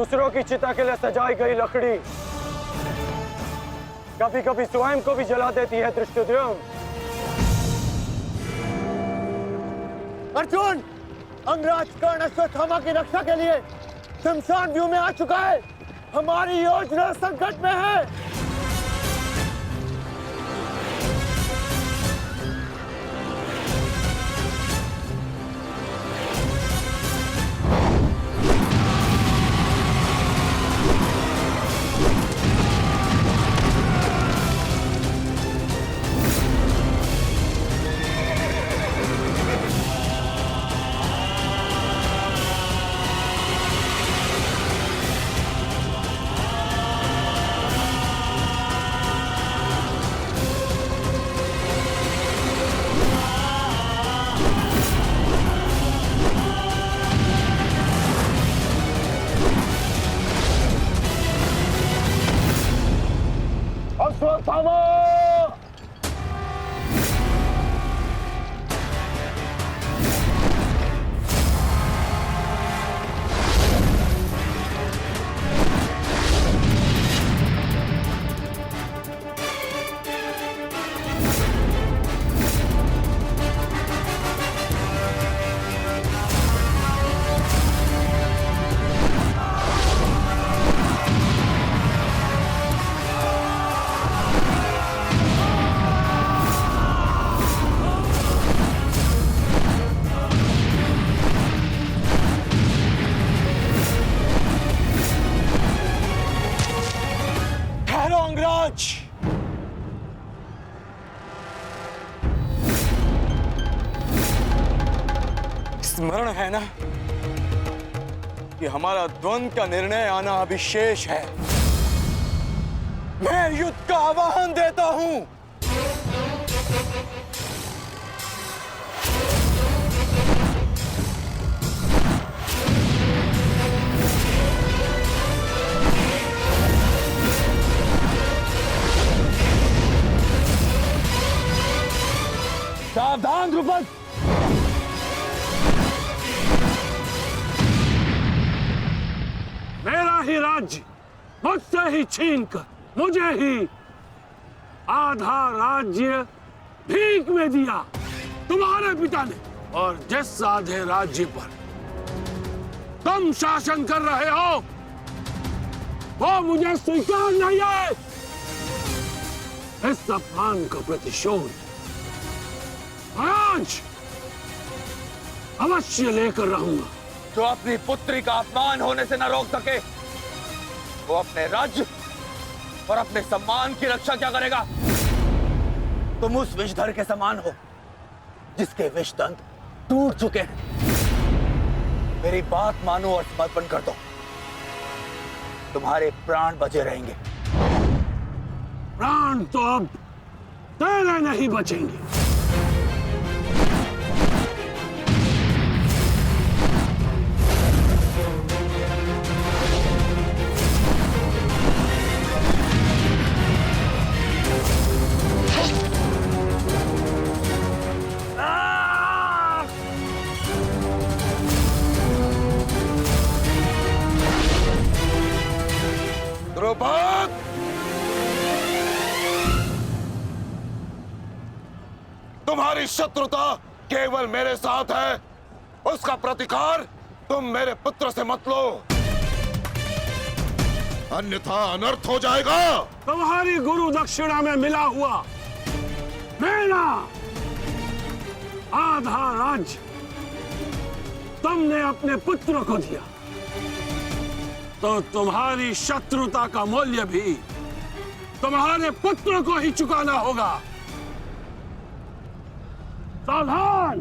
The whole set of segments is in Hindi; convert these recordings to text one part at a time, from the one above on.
दूसरों की चिता के लिए सजाई गई लकड़ी कभी कभी स्वयं को भी जला देती है धृष्टद्युम्न। अर्जुन, अंगराज कर्ण अश्वत्थामा की रक्षा के लिए शमशान व्यू में आ चुका है। हमारी योजना संकट में है। अश्वत्थामा! स्मरण है ना कि हमारा द्वंद्व का निर्णय आना अभी शेष है। मैं युद्ध का आह्वान देता हूं। सावधान द्रुपद! मेरा ही राज्य मुझसे ही छीनकर मुझे ही आधा राज्य भीख में दिया तुम्हारे पिता ने, और जिस आधे राज्य पर तुम शासन कर रहे हो वो मुझे स्वीकार नहीं है। इस अपमान का प्रतिशोध आज अवश्य लेकर रहूंगा। जो अपनी पुत्री का अपमान होने से न रोक सके वो अपने राज्य और अपने सम्मान की रक्षा क्या करेगा? तुम उस विषधर के समान हो जिसके विषदंत टूट चुके हैं। मेरी बात मानो और समर्पण कर दो। तुम्हारे प्राण बचे रहेंगे। प्राण तो अब तेरे नहीं बचेंगे। द्रुपद! तुम्हारी शत्रुता केवल मेरे साथ है, उसका प्रतिकार तुम मेरे पुत्र से मत लो, अन्यथा अनर्थ हो जाएगा। तुम्हारी गुरु दक्षिणा में मिला हुआ मेरा आधा राज्य तुमने अपने पुत्र को दिया, तो तुम्हारी शत्रुता का मूल्य भी तुम्हारे पुत्र को ही चुकाना होगा। सावधान!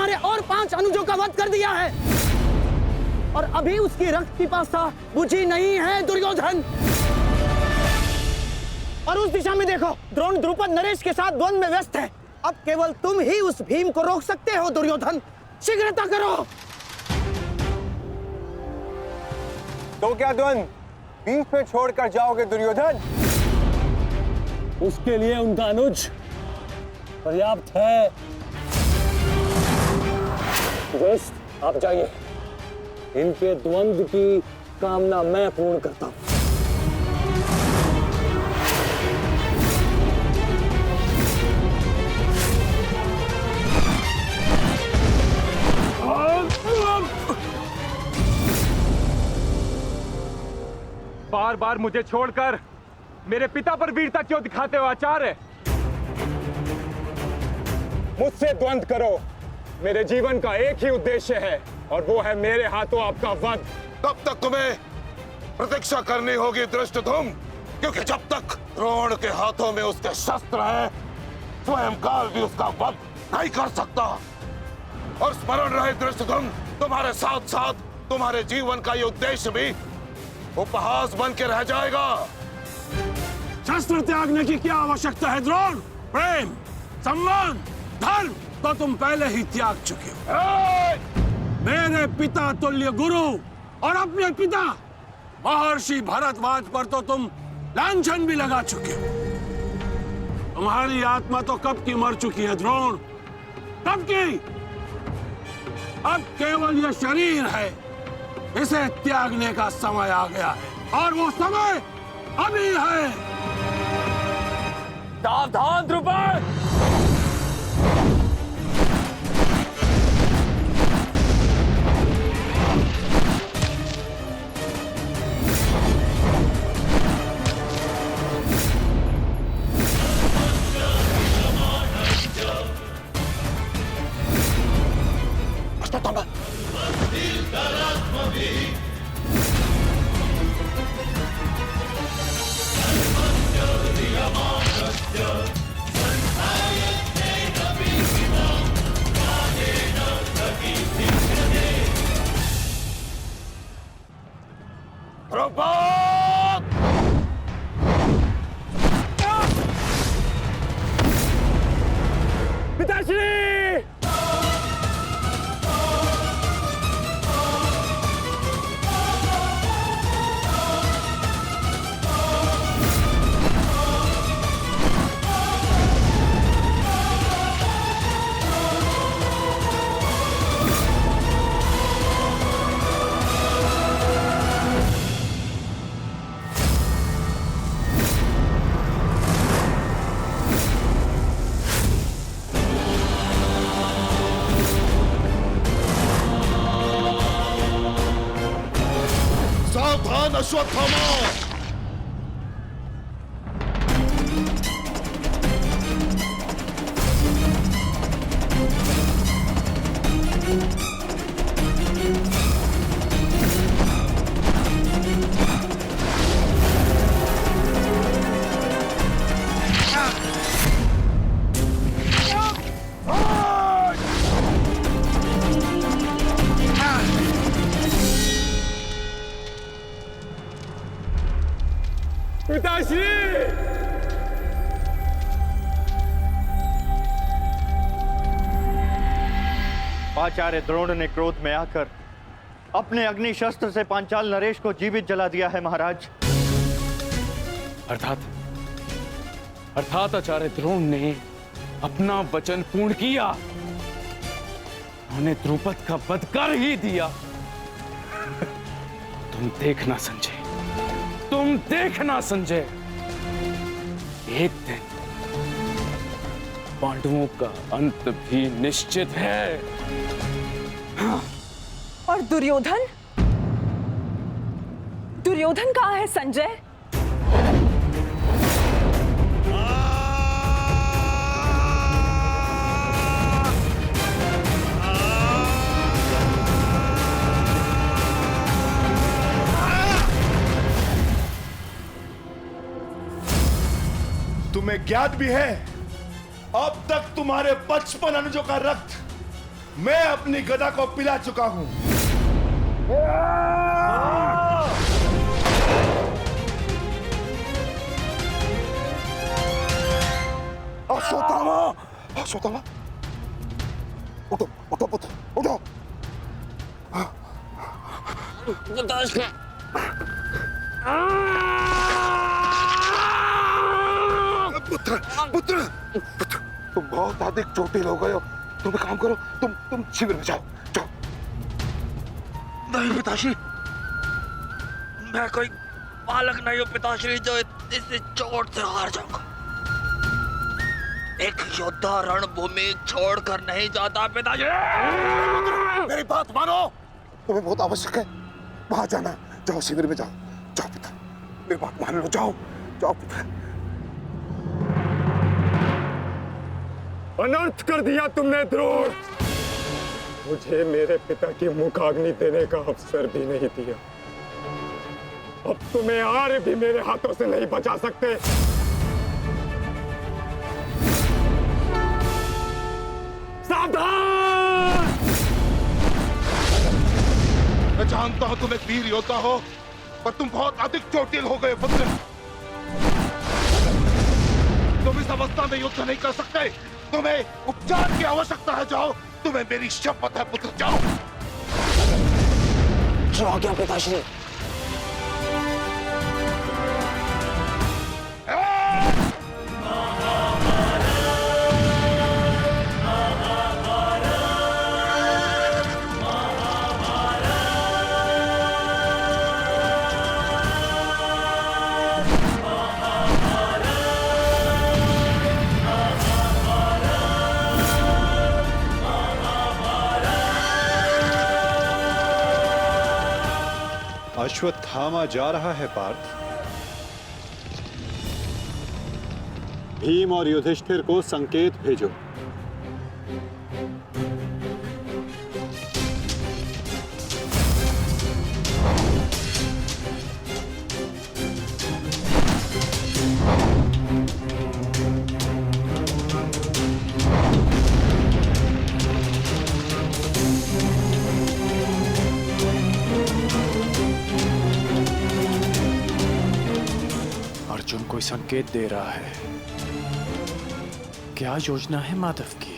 हमारे और 5 अनुजों का वध कर दिया है और अभी उसकी रक्त पिपासा बुझी नहीं है दुर्योधन। और उस दिशा में देखो, द्रोण द्रुपद नरेश के साथ द्वंद्व में व्यस्त है। अब केवल तुम ही उस भीम को रोक सकते हो दुर्योधन, शीघ्रता करो। तो क्या द्वंद्व बीच में छोड़कर जाओगे दुर्योधन? उसके लिए उनका अनुज पर्याप्त है। बेस्ट, आप जाइए, इनके द्वंद्व की कामना मैं पूर्ण करता हूं। बार बार मुझे छोड़कर मेरे पिता पर वीरता क्यों दिखाते हो आचार्य? मुझसे द्वंद्व करो, मेरे जीवन का एक ही उद्देश्य है और वो है मेरे हाथों आपका वध। तब तक तुम्हें प्रतीक्षा करनी होगी धृष्टद्युम्न, क्योंकि जब तक द्रोण के हाथों में उसके शस्त्र हैं, स्वयं काल भी उसका वध नहीं कर सकता। और स्मरण रहे धृष्टद्युम्न, तुम्हारे साथ साथ तुम्हारे जीवन का ये उद्देश्य भी उपहास बन के रह जाएगा। शस्त्र त्यागने की क्या आवश्यकता है द्रोण? प्रेम, सम्मान, धर्म तो तुम पहले ही त्याग चुके हो। मेरे पिता तुल्य गुरु और अपने पिता महर्षि भरद्वाज पर तो तुम लांछन भी लगा चुके हो। तुम्हारी आत्मा तो कब की मर चुकी है द्रोण, कब की। अब केवल यह शरीर है, इसे त्यागने का समय आ गया है और वो समय अभी है। सावधान द्रुपद! अश्वत्थामा! पिताश्री! आचार्य द्रोण ने क्रोध में आकर अपने अग्नि शस्त्र से पांचाल नरेश को जीवित जला दिया है महाराज। अर्थात आचार्य द्रोण ने अपना वचन पूर्ण किया, उन्होंने द्रुपद का वध कर ही दिया। तुम देखना संजय, तुम देखना संजय, एक दिन पांडवों का अंत भी निश्चित है। और दुर्योधन? दुर्योधन कहाँ है संजय? तुम्हें ज्ञात भी है, अब तक तुम्हारे 55 अनुजों का रक्त मैं अपनी गदा को पिला चुका हूं। अश्वत्थामा, अश्वत्थामा, उठो उठो पुत्र, उठो। पुत्र पुत्र पुत्र, तुम बहुत अधिक चोटिल हो गए हो। तुम एक काम करो, तुम शिविर में जाओ, जाओ। नहीं पिताश्री, मैं कोई बालक नहीं हूँ पिताश्री जो इस चोट से हार जाऊंगा। एक योद्धा रणभूमि छोड़कर नहीं जाता पिताश्री। मेरी बात मानो, तुम्हें बहुत आवश्यक है वहां जाना। जाओ शिविर में जाओ, जाओ पुत्र, मेरी बात मान लो, जाओ जाओ पुत्र। अनर्थ कर दिया तुमने द्रोण। मुझे मेरे पिता की मुखाग्नि देने का अवसर भी नहीं दिया। अब तुम्हें आर्य भी मेरे हाथों से नहीं बचा सकते। सावधान! मैं जानता हूं तुम एक वीर योद्धा हो, पर तुम बहुत अधिक चोटिल हो गए पुत्र। तुम इस अवस्था में युद्ध नहीं कर सकते। तुम्हें उपचार की आवश्यकता है। जाओ, तुम्हें मेरी शपथ है पुत्र, जाओ। जो आ गया पिताश्री। अश्वत्थामा जा रहा है पार्थ। भीम और युधिष्ठिर को संकेत भेजो। अर्जुन कोई संकेत दे रहा है। क्या योजना है माधव की?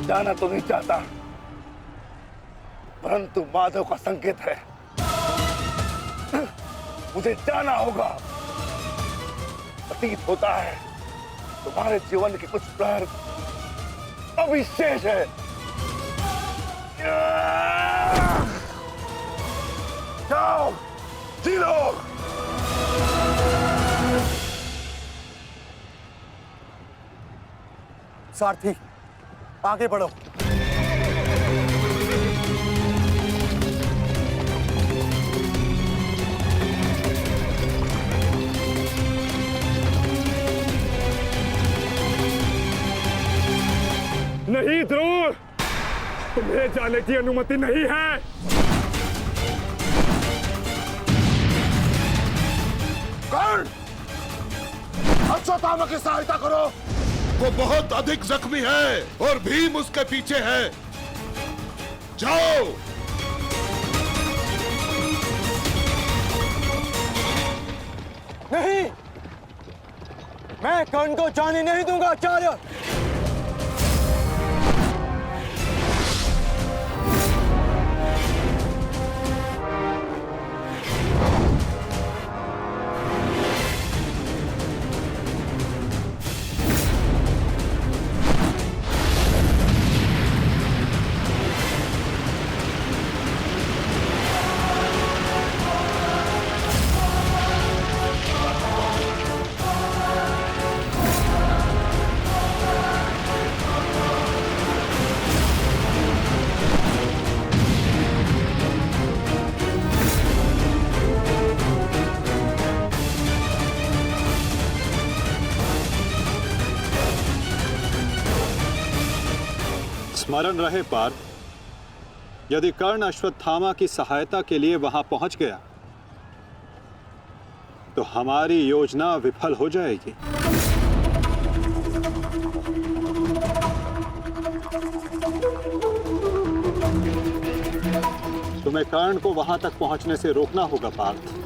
जाना तो नहीं चाहता, परंतु माधव का संकेत है। मुझे जाना होगा। प्रतीत होता है तुम्हारे जीवन के कुछ प्रहर अभी शेष है। जाओ, जी लो। सारथी, आगे बढ़ो। नहीं द्रोण, तुम्हें जाने की अनुमति नहीं है। कर्ण, अश्वत्थामा की सहायता करो। वो बहुत अधिक जख्मी है और भीम उसके पीछे है। जाओ। नहीं, मैं कर्ण को जाने नहीं दूंगा आचार्य। स्मरण रहे पार्थ, यदि कर्ण अश्वत्थामा की सहायता के लिए वहां पहुंच गया तो हमारी योजना विफल हो जाएगी। तुम्हें कर्ण को वहां तक पहुंचने से रोकना होगा पार्थ।